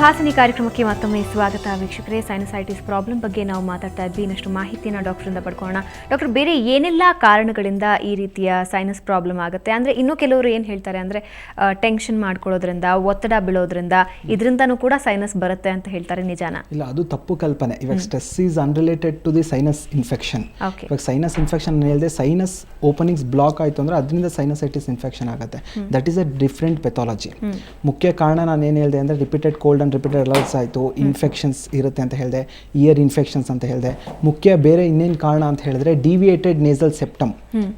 ಸುಹಾಸಿನಿ ಕಾರ್ಯಕ್ರಮಕ್ಕೆ ಮತ್ತೊಮ್ಮೆ ಸ್ವಾಗತ ವೀಕ್ಷಕರೇ. ಸೈನಸೈಟಿಸ್ ಪ್ರಾಬ್ಲಮ್ ಬಗ್ಗೆ ನಾವು ಮಾತಾಡ್ತಾ ಇದ್ವಿ. ಇನ್ನಷ್ಟು ಮಾಹಿತಿಯನ್ನು ಡಾಕ್ಟರಿಂದ ಪಡ್ಕೊಳ್ಳೋಣ. ಡಾಕ್ಟರ್, ಬೇರೆ ಏನೆಲ್ಲ ಕಾರಣಗಳಿಂದ ಈ ರೀತಿಯ ಸೈನಸ್ ಪ್ರಾಬ್ಲಮ್ ಆಗುತ್ತೆ? ಅಂದರೆ ಇನ್ನೂ ಕೆಲವರು ಏನು ಹೇಳ್ತಾರೆ ಅಂದರೆ ಟೆನ್ಷನ್ ಮಾಡ್ಕೊಳ್ಳೋದ್ರಿಂದ, ಒತ್ತಡ ಬೀಳೋದ್ರಿಂದ, ಇದರಿಂದನೂ ಕೂಡ ಸೈನಸ್ ಬರುತ್ತೆ ಅಂತ ಹೇಳ್ತಾರೆ. ನಿಜಾನಾ? ಇಲ್ಲ, ಅದು ತಪ್ಪು ಕಲ್ಪನೆ. ಇವಾಗ stress is unrelated to the sinus infection. ಇವಾಗ ಸೈನಸ್ ಇನ್ಫೆಕ್ಷನ್ ಹೇಳಿದೆ, ಸೈನಸ್ ಓಪನಿಂಗ್ಸ್ ಬ್ಲಾಕ್ ಆಯಿತು ಅಂದರೆ ಅದರಿಂದ ಸೈನಸೈಟಿಸ್ ಇನ್ಫೆಕ್ಷನ್ ಆಗುತ್ತೆ. That is a different pathology. ಮುಖ್ಯ ಕಾರಣ ನಾನು ಏನು ಹೇಳಿದೆ ಅಂದರೆ repeated cold and repeated alerts ಆಯಿತು, ಇನ್ಫೆಕ್ಷನ್ಸ್ ಇರುತ್ತೆ ಅಂತ ಹೇಳಿದೆ, ಇಯರ್ ಇನ್ಫೆಕ್ಷನ್ಸ್ ಅಂತ ಹೇಳಿದೆ. ಮುಖ್ಯ ಬೇರೆ ಇನ್ನೇನು ಕಾರಣ ಅಂತ ಹೇಳಿದ್ರೆ ಡಿವಿಯೇಟೆಡ್ ನೇಸಲ್ ಸೆಪ್ಟಮ್.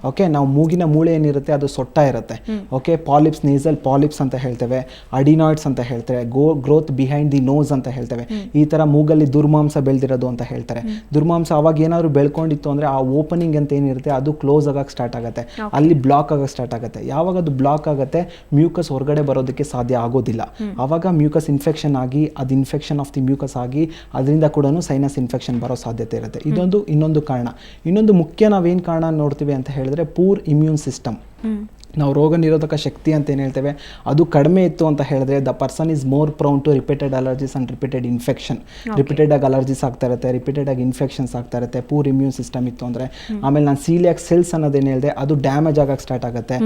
ಓಕೆ, ನಾವು ಮೂಗಿನ ಮೂಳೆ ಏನಿರುತ್ತೆ ಅದು ಸೊಟ್ಟ ಇರುತ್ತೆ. ಓಕೆ, ಪಾಲಿಪ್ಸ್, ನೇಸಲ್ ಪಾಲಿಪ್ಸ್ ಅಂತ ಹೇಳ್ತೇವೆ, ಅಡಿನಾಯ್ಡ್ಸ್ ಅಂತ ಹೇಳ್ತೇವೆ, ಗ್ರೋತ್ ಬಿಹೈಂಡ್ ದಿ ನೋಸ್ ಅಂತ ಹೇಳ್ತೇವೆ. ಈ ಥರ ಮೂಗಲ್ಲಿ ದುರ್ಮಾಂಸ ಬೆಳೆದಿರೋದು ಅಂತ ಹೇಳ್ತಾರೆ. ದುರ್ಮಾಂಸ ಅವಾಗ ಏನಾದರೂ ಬೆಳ್ಕೊಂಡಿತ್ತು ಅಂದರೆ ಆ ಓಪನಿಂಗ್ ಅಂತ ಏನಿರುತ್ತೆ ಅದು ಕ್ಲೋಸ್ ಆಗಕ್ಕೆ ಸ್ಟಾರ್ಟ್ ಆಗುತ್ತೆ, ಅಲ್ಲಿ ಬ್ಲಾಕ್ ಆಗಕ್ಕೆ ಸ್ಟಾರ್ಟ್ ಆಗುತ್ತೆ. ಯಾವಾಗ ಅದು ಬ್ಲಾಕ್ ಆಗುತ್ತೆ, ಮ್ಯೂಕಸ್ ಹೊರಗಡೆ ಬರೋದಕ್ಕೆ ಸಾಧ್ಯ ಆಗೋದಿಲ್ಲ. ಆವಾಗ ಮ್ಯೂಕಸ್ ಇನ್ಫೆಕ್ಷನ್ ಆಗಿ ಅದು ಇನ್ಫೆಕ್ಷನ್ ಆಫ್ ದಿ ಮ್ಯೂಕಸ್ ಆಗಿ ಅದರಿಂದ ಕೂಡ ಸೈನಸ್ ಇನ್ಫೆಕ್ಷನ್ ಬರೋ ಸಾಧ್ಯತೆ ಇರುತ್ತೆ. ಇದೊಂದು ಇನ್ನೊಂದು ಕಾರಣ. ಇನ್ನೊಂದು ಮುಖ್ಯ ನಾವೇನು ಕಾರಣ ನೋಡ್ತೀವಿ ಅಂತ ಹೇಳಿದ್ರೆ ಪೂರ್ ಇಮ್ಯೂನ್ ಸಿಸ್ಟಮ್. ನಾವು ರೋಗ ನಿರೋಧಕ ಶಕ್ತಿ ಅಂತ ಏನು ಹೇಳ್ತೇವೆ ಅದು ಕಡಿಮೆ ಇತ್ತು ಅಂತ ಹೇಳಿದ್ರೆ the person is more prone to repeated allergies and repeated infection. Repeated ಆಗಿ ಅಲರ್ಜೀಸ್ ಆಗ್ತಾ ಇರುತ್ತೆ, ರಿಪೀಟೆಡ್ ಆಗಿ ಇನ್ಫೆಕ್ಷನ್ಸ್ ಆಗ್ತಾ ಇರುತ್ತೆ. ಪೂರ್ ಇಮ್ಯೂನ್ ಸಿಸ್ಟಮ್ ಇತ್ತು ಅಂದರೆ. ಆಮೇಲೆ ನಾನು ಸೀಲಿಯಾಕ್ ಸೆಲ್ಸ್ ಅನ್ನೋದೇನು ಹೇಳಿದೆ ಅದು ಡ್ಯಾಮೇಜ್ ಆಗಕ್ಕೆ ಸ್ಟಾರ್ಟ್ ಆಗುತ್ತೆ.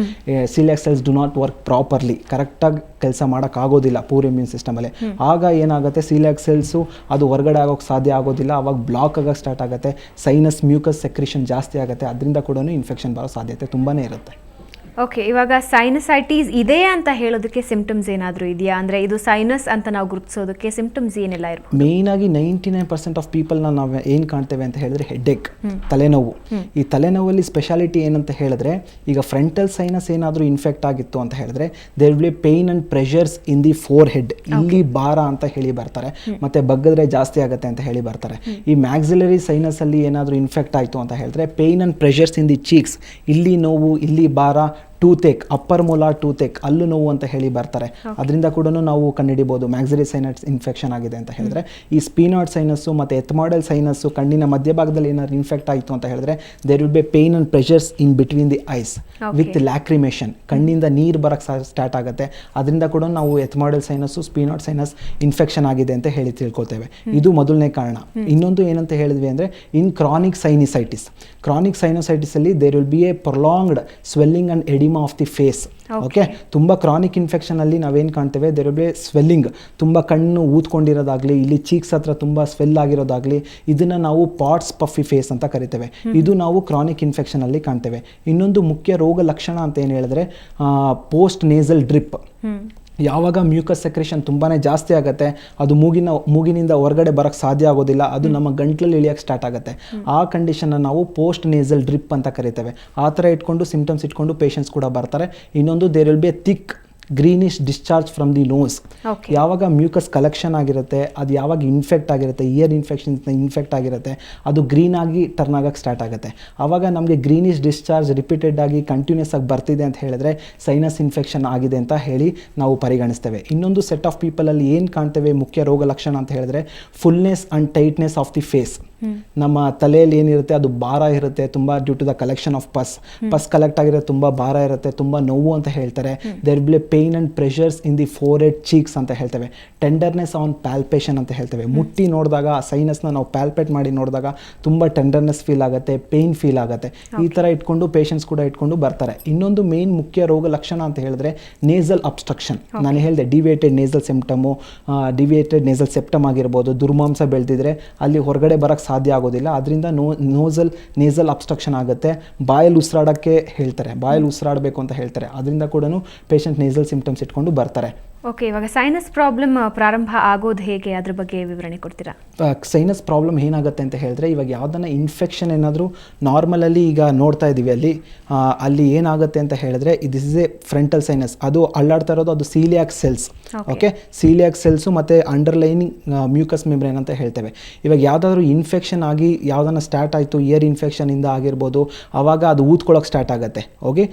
Celiac cells do not work properly, ಕರೆಕ್ಟಾಗಿ ಕೆಲಸ ಮಾಡೋಕ್ಕಾಗೋದಿಲ್ಲ ಪೂರ್ ಇಮ್ಯೂನ್ ಸಿಸ್ಟಮಲ್ಲಿ. ಆಗ ಏನಾಗುತ್ತೆ, ಸೀಲಿಯಾಕ್ ಸೆಲ್ಸು ಅದು ಹೊರಗಡೆ ಆಗೋಕ್ಕೆ ಸಾಧ್ಯ ಆಗೋದಿಲ್ಲ, ಆವಾಗ ಬ್ಲಾಕ್ ಆಗೋಕ್ಕೆ ಸ್ಟಾರ್ಟ್ ಆಗುತ್ತೆ. ಸೈನಸ್ ಮ್ಯೂಕಸ್ ಸೆಕ್ರಿಷನ್ ಜಾಸ್ತಿ ಆಗುತ್ತೆ, ಅದರಿಂದ ಕೂಡ ಇನ್ಫೆಕ್ಷನ್ ಬರೋ ಸಾಧ್ಯತೆ ತುಂಬಾ ಇರುತ್ತೆ. ಓಕೆ, ಇವಾಗ ಸೈನಸೈಟಿಸ್ ಇದೆ ಅಂತ ಹೇಳೋದಕ್ಕೆ ಸಿಂಪ್ಟಮ್ಸ್ ಏನಾದರೂ ಇದೆಯಾ? ಅಂದರೆ ಇದು ಸೈನಸ್ ಅಂತ ನಾವು ಗುರುತಿಸೋದಕ್ಕೆ ಸಿಂಪ್ಟಮ್ಸ್ ಏನೆಲ್ಲ ಇರ್ಬೋದು? ಮೇಯ್ನಾಗಿ 99% ಆಫ್ ಪೀಪಲ್ನ ನಾವು ಏನು ಕಾಣ್ತೇವೆ ಅಂತ ಹೇಳಿದ್ರೆ ಹೆಡ್ಏಕ್, ತಲೆನೋವು. ಈ ತಲೆನೋವಲ್ಲಿ ಸ್ಪೆಷಾಲಿಟಿ ಏನಂತ ಹೇಳಿದ್ರೆ, ಈಗ ಫ್ರಂಟಲ್ ಸೈನಸ್ ಏನಾದರೂ ಇನ್ಫೆಕ್ಟ್ ಆಗಿತ್ತು ಅಂತ ಹೇಳಿದ್ರೆ there will be pain and pressures in the forehead. ಇಲ್ಲಿ ಭಾರ ಅಂತ ಹೇಳಿ ಬರ್ತಾರೆ, ಮತ್ತೆ ಬಗ್ಗದ್ರೆ ಜಾಸ್ತಿ ಆಗುತ್ತೆ ಅಂತ ಹೇಳಿ ಬರ್ತಾರೆ. ಈ ಮ್ಯಾಕ್ಸಿಲರಿ ಸೈನಸ್ ಅಲ್ಲಿ ಏನಾದರೂ ಇನ್ಫೆಕ್ಟ್ ಆಯಿತು ಅಂತ ಹೇಳಿದ್ರೆ pain and pressures in the cheeks, ಇಲ್ಲಿ ನೋವು, ಇಲ್ಲಿ ಭಾರ, ಟೂತೇಕ್, ಅಪ್ಪರ್ ಮೊಲಾರ್ ಟೂತೇಕ್, ಅಲ್ಲೂ ನೋವು ಅಂತ ಹೇಳಿ ಬರ್ತಾರೆ. ಅದರಿಂದ ಕೂಡ ನಾವು ಕಂಡುಹಿಡಿಬೋದು ಮ್ಯಾಕ್ಸಿಲರಿ ಸೈನಸ್ ಇನ್ಫೆಕ್ಷನ್ ಆಗಿದೆ ಅಂತ ಹೇಳಿದ್ರೆ. ಈ ಸ್ಪೀನಾಯ್ಡ್ ಸೈನಸ್ಸು ಮತ್ತು ಎಥ್ಮಾಯ್ಡಲ್ ಸೈನಸ್ಸು ಕಣ್ಣಿನ ಮಧ್ಯಭಾಗದಲ್ಲಿ ಏನಾದ್ರು ಇನ್ಫೆಕ್ಟ್ ಆಯಿತು ಅಂತ ಹೇಳಿದ್ರೆ there will be pain and pressures in between the eyes with lacrimation, ಕಣ್ಣಿಂದ ನೀರು ಬರೋಕ್ಕೆ ಸ್ಟಾರ್ಟ್ ಆಗುತ್ತೆ. ಅದರಿಂದ ಕೂಡ ನಾವು ethmoidal sinus, sphenoid sinus infection ಆಗಿದೆ ಅಂತ ಹೇಳಿ ತಿಳ್ಕೊಳ್ತೇವೆ. ಇದು ಮೊದಲನೇ ಕಾರಣ. ಇನ್ನೊಂದು ಏನಂತ ಹೇಳಿದ್ವಿ ಅಂದರೆ ಇನ್ ಕ್ರಾನಿಕ್ ಸೈನಸೈಟಿಸ್. ಕ್ರಾನಿಕ್ ಸೈನಸೈಟಿಸಲ್ಲಿ there will be a prolonged swelling and oedema of the face. Okay, ತುಂಬ ಕ್ರಾನಿಕ್ ಇನ್ಫೆಕ್ಷನ್ ಅಲ್ಲಿ ನಾವೇನು ಕಾಣ್ತೇವೆ, ದೇರ್ ವಿಲ್ ಬಿ ಸ್ವೆಲ್ಲಿಂಗ್, ತುಂಬ ಕಣ್ಣು ಊದ್ಕೊಂಡಿರೋದಾಗಲಿ, ಇಲ್ಲಿ ಚೀಕ್ಸ್ ಹತ್ರ ತುಂಬ ಸ್ವೆಲ್ ಆಗಿರೋದಾಗಲಿ, ಇದನ್ನು ನಾವು ಪಾಟ್ಸ್ ಪಫಿ ಫೇಸ್ ಅಂತ ಕರಿತೇವೆ. ಇದು ನಾವು ಕ್ರಾನಿಕ್ ಇನ್ಫೆಕ್ಷನ್ ಅಲ್ಲಿ ಕಾಣ್ತೇವೆ. ಇನ್ನೊಂದು ಮುಖ್ಯ ರೋಗ ಲಕ್ಷಣ ಅಂತ ಏನು ಹೇಳಿದ್ರೆ ಪೋಸ್ಟ್ ನೇಸಲ್ ಡ್ರಿಪ್. ಯಾವಾಗ ಮ್ಯೂಕಸ್ ಸೆಕ್ರೇಷನ್ ತುಂಬಾ ಜಾಸ್ತಿ ಆಗುತ್ತೆ, ಅದು ಮೂಗಿನಿಂದ ಹೊರಗಡೆ ಬರೋಕ್ಕೆ ಸಾಧ್ಯ ಆಗೋದಿಲ್ಲ, ಅದು ನಮ್ಮ ಗಂಟ್ಲಲ್ಲಿ ಇಳಿಯೋಕ್ಕೆ ಸ್ಟಾರ್ಟ್ ಆಗುತ್ತೆ. ಆ ಕಂಡೀಷನ್ನ ನಾವು ಪೋಸ್ಟ್ ನೇಸಲ್ ಡ್ರಿಪ್ ಅಂತ ಕರಿತೇವೆ. ಆ ಥರ ಇಟ್ಕೊಂಡು ಸಿಂಪ್ಟಮ್ಸ್ ಇಟ್ಕೊಂಡು ಪೇಷಂಟ್ಸ್ ಕೂಡ ಬರ್ತಾರೆ. ಇನ್ನೊಂದು there will be a thick greenish discharge from the nose. ಯಾವಾಗ ಮ್ಯೂಕಸ್ ಕಲೆಕ್ಷನ್ ಆಗಿರುತ್ತೆ, ಅದು ಯಾವಾಗ ಇನ್ಫೆಕ್ಟ್ ಆಗಿರುತ್ತೆ, ಇಯರ್ ಇನ್ಫೆಕ್ಟ್ ಆಗಿರುತ್ತೆ, ಅದು ಗ್ರೀನ್ ಆಗಿ ಟರ್ನ್ ಆಗೋಕ್ಕೆ ಸ್ಟಾರ್ಟ್ ಆಗುತ್ತೆ. ಆವಾಗ ನಮಗೆ ಗ್ರೀನಿಶ್ ಡಿಸ್ಚಾರ್ಜ್ ರಿಪೀಟೆಡ್ ಆಗಿ ಕಂಟಿನ್ಯೂಸ್ ಆಗಿ ಬರ್ತಿದೆ ಅಂತ ಹೇಳಿದ್ರೆ ಸೈನಸ್ ಇನ್ಫೆಕ್ಷನ್ ಆಗಿದೆ ಅಂತ ಹೇಳಿ ನಾವು ಪರಿಗಣಿಸ್ತೇವೆ. ಇನ್ನೊಂದು ಸೆಟ್ ಆಫ್ ಪೀಪಲಲ್ಲಿ ಏನು ಕಾಣ್ತೇವೆ ಮುಖ್ಯ ರೋಗ ಲಕ್ಷಣ ಅಂತ ಹೇಳಿದ್ರೆ fullness and tightness of the face. ನಮ್ಮ ತಲೆಯಲ್ಲಿ ಏನಿರುತ್ತೆ ಅದು ಭಾರ ಇರುತ್ತೆ ತುಂಬ, due to the collection of pus collect ಆಗಿರುತ್ತೆ, ತುಂಬ ಭಾರ ಇರುತ್ತೆ, ತುಂಬ ನೋವು ಅಂತ ಹೇಳ್ತಾರೆ. There will be pain and pressures in the forehead cheeks ಅಂತ ಹೇಳ್ತೇವೆ. ಟೆಂಡರ್ನೆಸ್ ಆನ್ ಪ್ಯಾಲ್ಪೇಷನ್ ಅಂತ ಹೇಳ್ತೇವೆ. ಮುಟ್ಟಿ ನೋಡಿದಾಗ ಆ ಸೈನಸ್ನ ನಾವು ಪ್ಯಾಲ್ಪೇಟ್ ಮಾಡಿ ನೋಡಿದಾಗ ತುಂಬ ಟೆಂಡರ್ನೆಸ್ ಫೀಲ್ ಆಗುತ್ತೆ, ಪೇನ್ ಫೀಲ್ ಆಗುತ್ತೆ. ಈ ಥರ ಇಟ್ಕೊಂಡು ಪೇಷಂಟ್ಸ್ ಕೂಡ ಇಟ್ಕೊಂಡು ಬರ್ತಾರೆ. ಇನ್ನೊಂದು ಮೇನ್ ಮುಖ್ಯ ರೋಗ ಲಕ್ಷಣ ಅಂತ ಹೇಳಿದ್ರೆ ನೇಸಲ್ ಅಬ್ಸ್ಟ್ರಕ್ಷನ್. ನಾನು ಹೇಳಿದೆ deviated nasal symptom, deviated nasal septum ಆಗಿರ್ಬೋದು, ದುರ್ಮಾಂಸ ಬೆಳೆದಿದ್ರೆ ಅಲ್ಲಿ ಹೊರಗಡೆ ಬರೋಕ್ಕೆ ಸಾಧ್ಯ ಆಗೋದಿಲ್ಲ. ಅದರಿಂದ ನೇಸಲ್ ಅಬ್ಸ್ಟ್ರಕ್ಷನ್ ಆಗುತ್ತೆ. ಬಾಯಲ್ಲಿ ಉಸಿರಾಡೋಕ್ಕೆ ಹೇಳ್ತಾರೆ, ಬಾಯಲ್ಲಿ ಉಸಿರಾಡಬೇಕು ಅಂತ ಹೇಳ್ತಾರೆ. ಅದರಿಂದ ಕೂಡ ಪೇಷಂಟ್ ನೇಸಲ್ ಸಿಂಪ್ಟಮ್ಸ್ ಇಟ್ಕೊಂಡು ಬರ್ತಾರೆ. ಓಕೆ, ಇವಾಗ ಸೈನಸ್ ಪ್ರಾಬ್ಲಮ್ ಪ್ರಾರಂಭ ಆಗೋದು ಹೇಗೆ, ಅದ್ರ ಬಗ್ಗೆ ವಿವರಣೆ ಕೊಡ್ತೀರಾ? ಸೈನಸ್ ಪ್ರಾಬ್ಲಮ್ ಏನಾಗುತ್ತೆ ಅಂತ ಹೇಳಿದ್ರೆ ಇವಾಗ ಯಾವುದನ್ನ ಇನ್ಫೆಕ್ಷನ್ ಏನಾದರೂ ನಾರ್ಮಲಲ್ಲಿ ಈಗ ನೋಡ್ತಾ ಇದ್ದೀವಿ ಅಲ್ಲಿ ಏನಾಗುತ್ತೆ ಅಂತ ಹೇಳಿದ್ರೆ this is A frontal sinus. ಅದು ಅಲ್ಲಾಡ್ತಾ ಇರೋದು ಅದು ಸೀಲಿಯಾಕ್ ಸೆಲ್ಸ್. ಓಕೆ, ಸೀಲಿಯಾಕ್ ಸೆಲ್ಸು ಮತ್ತು ಅಂಡರ್ಲೈನಿಂಗ್ ಮ್ಯೂಕಸ್ ಮೆಂಬ್ರೇನ್ ಅಂತ ಹೇಳ್ತೇವೆ. ಇವಾಗ ಯಾವುದಾದ್ರೂ ಇನ್ಫೆಕ್ಷನ್ ಆಗಿ ಯಾವುದನ್ನ ಸ್ಟಾರ್ಟ್ ಆಯಿತು, ಇಯರ್ ಇನ್ಫೆಕ್ಷನಿಂದ ಆಗಿರ್ಬೋದು, ಆವಾಗ ಅದು ಊದ್ಕೊಳ್ಳೋಕೆ ಸ್ಟಾರ್ಟ್ ಆಗುತ್ತೆ. ಓಕೆ,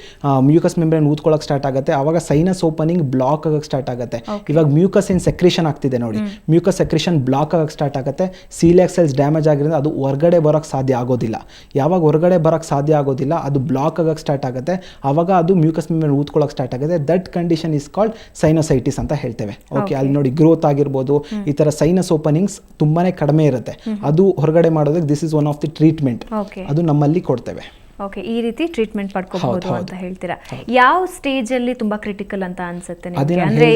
ಮ್ಯೂಕಸ್ ಮೆಂಬ್ರೇನ್ ಊದ್ಕೊಳ್ಳೋಕೆ ಸ್ಟಾರ್ಟ್ ಆಗುತ್ತೆ. ಆವಾಗ ಸೈನಸ್ ಓಪನಿಂಗ್ ಬ್ಲಾಕ್ ಆಗೋಕ್ಕೆ ಸ್ಟಾರ್ಟ್ ಆಗುತ್ತೆ. ಆಗುತ್ತೆ. ಇವಾಗ ಮ್ಯೂಕಸ್ ಏನು ಸೆಕ್ರೇಷನ್ ಆಗ್ತಿದೆ ನೋಡಿ, ಮ್ಯೂಕಸ್ ಸೆಕ್ರೇಷನ್ ಬ್ಲಾಕ್ ಆಗಕ್ಕೆ ಸ್ಟಾರ್ಟ್ ಆಗುತ್ತೆ. ಸೀಲಿಯಾಕ್ ಸೆಲ್ಸ್ ಡ್ಯಾಮೇಜ್ ಆಗಿರೋದ್ರಿಂದ ಅದು ಹೊರಗಡೆ ಬರೋಕ್ಕೆ ಸಾಧ್ಯ ಆಗೋದಿಲ್ಲ. ಯಾವಾಗ ಹೊರಗಡೆ ಬರೋಕ್ಕೆ ಸಾಧ್ಯ ಆಗೋದಿಲ್ಲ, ಅದು ಬ್ಲಾಕ್ ಆಗಕ್ಕೆ ಸ್ಟಾರ್ಟ್ ಆಗುತ್ತೆ. ಆವಾಗ ಅದು ಮ್ಯೂಕಸ್ ಮೇಲೆ ಊದ್ಕೊಳ್ಳೋಕೆ ಸ್ಟಾರ್ಟ್ ಆಗುತ್ತೆ. That condition is called sinusitis ಅಂತ ಹೇಳ್ತೇವೆ. ಓಕೆ, ಅಲ್ಲಿ ನೋಡಿ ಗ್ರೋತ್ ಆಗಿರ್ಬೋದು, ಈ ಥರ ಸೈನಸ್ ಓಪನಿಂಗ್ಸ್ ತುಂಬಾನೇ ಕಡಿಮೆ ಇರುತ್ತೆ. ಅದು ಹೊರಗಡೆ ಮಾಡೋದಕ್ಕೆ this is one of the treatment, ಅದು ನಮ್ಮಲ್ಲಿ ಕೊಡ್ತೇವೆ. ಓಕೆ, ಈ ರೀತಿ ಟ್ರೀಟ್ಮೆಂಟ್ ಪಡ್ಕೋಬಹುದು ಅಂತ ಹೇಳ್ತೀರಾ. ಯಾವ ಸ್ಟೇಜ್ ಅಲ್ಲಿ ತುಂಬಾ ಕ್ರಿಟಿಕಲ್ ಅಂತ ಅನ್ಸುತ್ತೆ ನಿಮಗೆ? ಅಂದ್ರೆ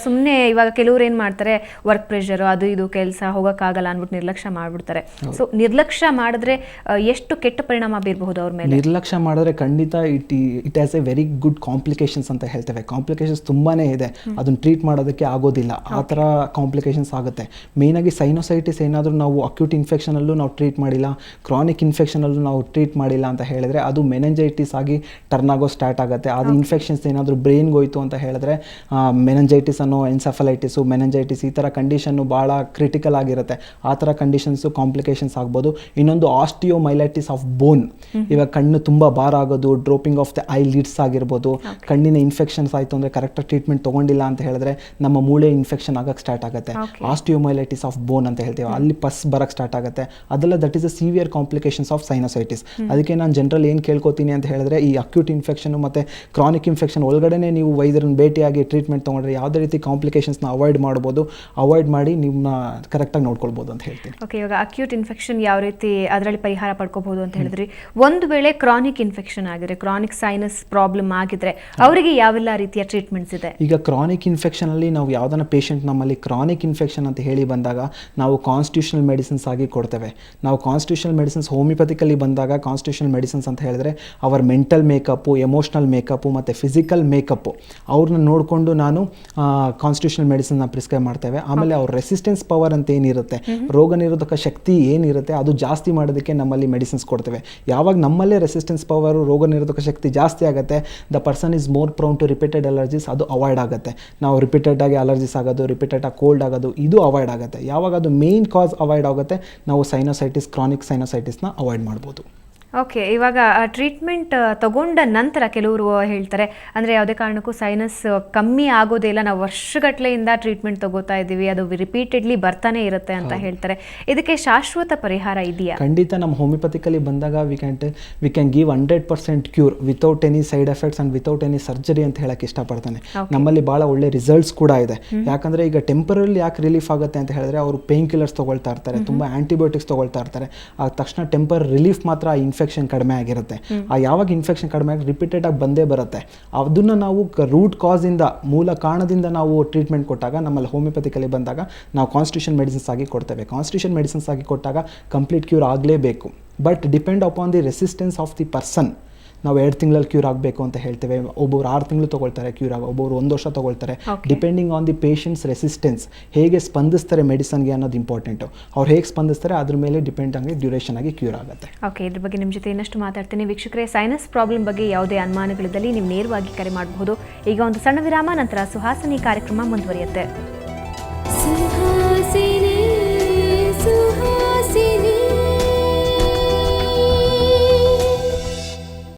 ಸುಮ್ಮನೆ ಇವಾಗ ಕೆಲವ್ರು ಏನ್ ಮಾಡ್ತಾರೆ, ವರ್ಕ್ ಪ್ರೆಷರ್ ಅದು ಇದು ಕೆಲಸ ಹೋಗಕ್ಕಾಗಲ್ಲ ಅನ್ಬಿಟ್ಟು ನಿರ್ಲಕ್ಷ್ಯ ಮಾಡ್ಬಿಡ್ತಾರೆ. ಸೊ ನಿರ್ಲಕ್ಷ್ಯ ಮಾಡಿದ್ರೆ ಎಷ್ಟು ಕೆಟ್ಟ ಪರಿಣಾಮ ಬೀರಬಹುದು ಅವ್ರ ಮೇಲೆ? ನಿರ್ಲಕ್ಷ್ಯ ಮಾಡಿದ್ರೆ ಖಂಡಿತ it has A very good complications ಅಂತ ಹೇಳ್ತೇವೆ. ಕಾಂಪ್ಲಿಕೇಶನ್ಸ್ ತುಂಬಾನೇ ಇದೆ, ಅದನ್ನ ಟ್ರೀಟ್ ಮಾಡೋದಕ್ಕೆ ಆಗೋದಿಲ್ಲ, ಆ ಥರ ಕಾಂಪ್ಲಿಕೇಶನ್ಸ್ ಆಗುತ್ತೆ. ಮೇಯ್ನಾಗಿ ಸೈನೋಸೈಟಿಸ್ ಏನಾದರೂ ನಾವು ಅಕ್ಯೂಟ್ ಇನ್ಫೆಕ್ಷನಲ್ಲೂ ನಾವು ಟ್ರೀಟ್ ಮಾಡಿಲ್ಲ, ಕ್ರಾನಿಕ್ ಇನ್ಫೆಕ್ಷನಲ್ಲೂ ನಾವು ಟ್ರೀಟ್ ಮಾಡಿಲ್ಲ ಅಂತ ಹೇಳಿದ್ರೆ ಅದು ಮೆನಂಜೈಟಿಸ್ ಆಗಿ ಟರ್ನ್ ಆಗೋ ಸ್ಟಾರ್ಟ್ ಆಗುತ್ತೆ. ಅದು ಇನ್ಫೆಕ್ಷನ್ಸ್ ಏನಾದರೂ ಬ್ರೈನ್ಗೆ ಹೋಯ್ತು ಅಂತ ಹೇಳಿದ್ರೆ ಮೆನಂಜೈಟಿಸ್ ಅನ್ನೋ ಎನ್ಸೆಫಲೈಟಿಸು, ಮೆನಂಜೈಟಿಸ್ ಈ ಥರ ಕಂಡೀಷನ್ನು ಭಾಳ ಕ್ರಿಟಿಕಲ್ ಆಗಿರುತ್ತೆ. ಆ ಥರ ಕಂಡೀಷನ್ಸು ಕಾಂಪ್ಲಿಕೇಶನ್ಸ್ ಆಗ್ಬೋದು. ಇನ್ನೊಂದು ಆಸ್ಟಿಯೋಮೈಲೈಟಿಸ್ ಆಫ್ ಬೋನ್, ಇವಾಗ ಕಣ್ಣು ತುಂಬ ಭಾರ ಆಗೋದು, ಡ್ರೋಪಿಂಗ್ ಆಫ್ ದ ಐ ಲಿಡ್ಸ್ ಆಗಿರ್ಬೋದು. ಕಣ್ಣಿನ ಇನ್ಫೆಕ್ಷನ್ಸ್ ಆಯಿತು ಅಂದರೆ ಕರೆಕ್ಟಾಗಿ ಟ್ರೀಟ್ಮೆಂಟ್ ತೊಗೊಂಡಿಲ್ಲ ಅಂತ ಹೇಳಿದ್ರೆ ನಮ್ಮ ಮೂಳೆ ಇನ್ಫೆಕ್ಷನ್ ಆಗಕ್ಕೆ ಸ್ಟಾರ್ಟ್ ಆಗುತ್ತೆ. ಆಸ್ಟಿಯೋಮೈಲೈಟಿಸ್ ಆಫ್ ಬೋನ್ ಅಂತ ಹೇಳ್ತೀವಿ, ಅಲ್ಲಿ ಪಸ್ ಬರಕ್ಕೆ ಸ್ಟಾರ್ಟ್ ಆಗುತ್ತೆ. ಅದೆಲ್ಲ that is a severe complications of sinusitis. ಅದಕ್ಕೆ ನಾನು ಜನರಲ್ ಏನು ಕೇಳ್ಕೊತೀನಿ ಅಂತ ಹೇಳಿದ್ರೆ, ಈ ಅಕ್ಯೂಟ್ ಇನ್ಫೆಕ್ಷನ್ ಮತ್ತು ಕ್ರಾನಿಕ್ ಇನ್ಫೆಕ್ಷನ್ ಒಳಗಡೆನೇ ನೀವು ವೈದ್ಯರನ್ನ ಭೇಟಿಯಾಗಿ ಟ್ರೀಟ್ಮೆಂಟ್ ತೊಗೊಂಡ್ರೆ ಯಾವುದೇ ರೀತಿ ಕಾಂಪ್ಲಿಕೇಶನ್ಸ್ನ ಅವಾಯ್ಡ್ ಮಾಡ್ಬೋದು. ಅವಾಯ್ಡ್ ಮಾಡಿ ನಿಮ್ಮನ್ನ ಕರೆಕ್ಟಾಗಿ ನೋಡ್ಕೊಳ್ಬೋದು ಅಂತ ಹೇಳ್ತೀನಿ. ಓಕೆ, ಇವಾಗ ಅಕ್ಯೂಟ್ ಇನ್ಫೆಕ್ಷನ್ ಯಾವ ರೀತಿ ಅದರಲ್ಲಿ ಪರಿಹಾರ ಪಡ್ಕೋಬಹುದು ಅಂತ ಹೇಳಿದ್ರಿ. ಒಂದು ವೇಳೆ ಕ್ರಾನಿಕ್ ಇನ್ಫೆಕ್ಷನ್ ಆಗಿದ್ರೆ, ಕ್ರಾನಿಕ್ ಸೈನಸ್ ಪ್ರಾಬ್ಲಮ್ ಆಗಿದ್ರೆ ಅವರಿಗೆ ಯಾವೆಲ್ಲ ರೀತಿಯ ಟ್ರೀಟ್ಮೆಂಟ್ಸ್ ಇದೆ? ಈಗ ಕ್ರಾನಿಕ್ ಇನ್ಫೆಕ್ಷನ್ ಅಲ್ಲಿ ನಾವು ಯಾವ್ದಾನ ಪೇಷಂಟ್ ನಮ್ಮಲ್ಲಿ ಕ್ರಾನಿಕ್ ಇನ್ಫೆಕ್ಷನ್ ಅಂತ ಹೇಳಿ ಬಂದಾಗ ನಾವು ಕಾನ್ಸ್ಟಿಟ್ಯೂಷನಲ್ ಮೆಡಿಸಿನ್ಸ್ ಆಗಿ ಕೊಡ್ತೇವೆ. ನಾವು ಕಾನ್ಸ್ಟಿಟ್ಯೂಷನಲ್ ಮೆಡಿಸಿನ್ಸ್ ಹೋಮಿಯೋಪತಿಕಲ್ಲಿ ಬಂದಾಗ ಕಾನ್ಸ್ಟಿಟ್ಯೂಷನಲ್ ಮೆಡಿಸಿನ್ಸ್ ಅಂತ ಹೇಳಿದ್ರೆ ಅವರ ಮೆಂಟಲ್ ಮೇಕಪ್ಪು, ಎಮೋಷ್ನಲ್ ಮೇಕಪ್ಪು ಮತ್ತು ಫಿಸಿಕಲ್ ಮೇಕಪ್ಪು ಅವ್ರನ್ನ ನೋಡಿಕೊಂಡು ನಾನು ಕಾನ್ಸ್ಟಿಟ್ಯೂಷನಲ್ ಮೆಡಿಸಿನ್ನ ಪ್ರಿಸ್ಕ್ರೈಬ್ ಮಾಡ್ತೇವೆ. ಆಮೇಲೆ ಅವ್ರ ರೆಸಿಸ್ಟೆನ್ಸ್ ಪವರ್ ಅಂತ ಏನಿರುತ್ತೆ, ರೋಗ ನಿರೋಧಕ ಶಕ್ತಿ ಏನಿರುತ್ತೆ ಅದು ಜಾಸ್ತಿ ಮಾಡೋದಕ್ಕೆ ನಮ್ಮಲ್ಲಿ ಮೆಡಿಸಿನ್ಸ್ ಕೊಡ್ತೇವೆ. ಯಾವಾಗ ನಮ್ಮಲ್ಲೇ ರೆಸಿಸ್ಟೆನ್ಸ್ ಪವರು, ರೋಗ ನಿರೋಧಕ ಶಕ್ತಿ ಜಾಸ್ತಿ ಆಗುತ್ತೆ, the person is more prone to repeated allergies, ಅದು ಅವಾಯ್ಡ್ ಆಗುತ್ತೆ. ನಾವು ರಿಪೀಟೆಡ್ ಆಗಿ ಅಲರ್ಜೀಸ್ ಆಗೋದು, ರಿಪೀಟೆಡ್ ಆಗಿ ಕೋಲ್ಡ್ ಆಗೋದು, ಇದು ಅವಾಯ್ಡ್ ಆಗುತ್ತೆ. ಯಾವಾಗ ಅದು ಮೇನ್ ಕಾಸ್ ಅವಾಯ್ಡ್ ಆಗುತ್ತೆ, ನಾವು ಸೈನೋಸೈಟಿಸ್, ಕ್ರಾನಿಕ್ ಸೈನೋಸೈಟಿಸ್ನ ಅವಾಯ್ಡ್ ಮಾಡ್ಬೋದು. ಓಕೆ, ಇವಾಗ ತಗೊಂಡ ನಂತರ ಕೆಲವರು ಹೇಳ್ತಾರೆ, ಅಂದರೆ ಯಾವುದೇ ಕಾರಣಕ್ಕೂ ಸೈನಸ್ ಕಮ್ಮಿ ಆಗೋದೇ ಇಲ್ಲ, ನಾವು ವರ್ಷಗಟ್ಟಲೆಯಿಂದ ಟ್ರೀಟ್ಮೆಂಟ್ ತಗೋತಾ ಇದ್ದೀವಿ, ಅದು ರಿಪೀಟೆಡ್ಲಿ ಬರ್ತಾನೆ ಇರುತ್ತೆ ಅಂತ ಹೇಳ್ತಾರೆ. ಇದಕ್ಕೆ ಶಾಶ್ವತ ಪರಿಹಾರ ಇದೆಯಾ? ಖಂಡಿತ ನಮ್ಮ ಹೋಮಿಯೋಪತಿಕಲ್ಲಿ ಬಂದಾಗ we can give 100% cure without any side effects and without any surgery ಅಂತ ಹೇಳಕ್ಕೆ ಇಷ್ಟಪಡ್ತಾನೆ. ನಮ್ಮಲ್ಲಿ ಭಾಳ ಒಳ್ಳೆ ರಿಸಲ್ಟ್ಸ್ ಕೂಡ ಇದೆ. ಯಾಕಂದರೆ ಈಗ ಟೆಂಪರಲಿ ಯಾಕೆ ರಿಲೀಫ್ ಆಗುತ್ತೆ ಅಂತ ಹೇಳಿದ್ರೆ, ಅವರು ಪೇನ್ ಕಿಲ್ಲರ್ಸ್ ತೊಗೊಳ್ತಾ ಇರ್ತಾರೆ, ತುಂಬ ಆ್ಯಂಟಿಬಯೋಟಿಕ್ಸ್ ತೊಗೊಳ್ತಾ ಇರ್ತಾರೆ. ಆ ತಕ್ಷಣ ಟೆಂಪರ್ ರಿಲೀಫ್ ಮಾತ್ರ ಇನ್ಫೆಕ್ಷನ್ ಕಡಿಮೆ ಆಗಿರುತ್ತೆ. ಆ ಯಾವಾಗ ಇನ್ಫೆಕ್ಷನ್ ಕಡಿಮೆ ಆಗಿ ರಿಪೀಟೆಡ್ ಆಗಿ ಬಂದೇ ಬರುತ್ತೆ. ಅದನ್ನು ನಾವು ರೂಟ್ ಕಾಸ್ ಇಂದ, ಮೂಲ ಕಾರಣದಿಂದ ನಾವು ಟ್ರೀಟ್ಮೆಂಟ್ ಕೊಟ್ಟಾಗ, ನಮ್ಮಲ್ಲಿ ಹೋಮಿಯೋಪತಿಕಲ್ಲಿ ಬಂದಾಗ ನಾವು ಕಾನ್ಸ್ಟಿಟ್ಯೂಷನ್ ಮೆಡಿಸಿನ್ಸ್ ಆಗಿ ಕೊಡ್ತೇವೆ. ಕಾನ್ಸ್ಟಿಟ್ಯೂಷನ್ ಮೆಡಿಸಿನ್ಸ್ ಆಗಿ ಕೊಟ್ಟಾಗ ಕಂಪ್ಲೀಟ್ ಕ್ಯೂರ್ ಆಗಲೇಬೇಕು. But depend upon the resistance of the person. ನಾವು 2 ತಿಂಗಳಲ್ಲಿ ಕ್ಯೂರ್ ಆಗಬೇಕು ಅಂತ ಹೇಳ್ತೇವೆ. ಒಬ್ಬರು 6 ತಿಂಗಳು ತೊಗೊಳ್ತಾರೆ ಕ್ಯೂರ್ ಆಗ, ಒಬ್ಬರು 1 ವರ್ಷ ತೊಗೊಳ್ತಾರೆ. Depending on the patients resistance, ಹೇಗೆ ಸ್ಪಂದಿಸ್ತಾರೆ ಮೆಡಿಸನ್ಗೆ ಅನ್ನೋದು ಇಂಪಾರ್ಟೆಂಟು. ಅವ್ರು ಹೇಗೆ ಸ್ಪಂದಿಸ್ತಾರೆ ಅದ್ರ ಮೇಲೆ ಡಿಪೆಂಡ್ ಆಗಿ ಡ್ಯೂರೇಷನ್ ಆಗಿ ಕ್ಯೂರ್ ಆಗುತ್ತೆ. ಓಕೆ, ಇದ್ರ ಬಗ್ಗೆ ನಿಮ್ಮ ಜೊತೆ ಇನ್ನಷ್ಟು ಮಾತಾಡ್ತೀನಿ. ವೀಕ್ಷಕರೇ, ಸೈನಸ್ ಪ್ರಾಬ್ಲಮ್ ಬಗ್ಗೆ ಯಾವುದೇ ಅನುಮಾನಗಳಿದ್ದಲ್ಲಿ ನೀವು ನೇರವಾಗಿ ಕರೆ ಮಾಡಬಹುದು. ಈಗ ಒಂದು ಸಣ್ಣ ವಿರಾಮ, ನಂತರ ಸುಹಾಸಿನಿ ಕಾರ್ಯಕ್ರಮ ಮುಂದುವರಿಯುತ್ತೆ.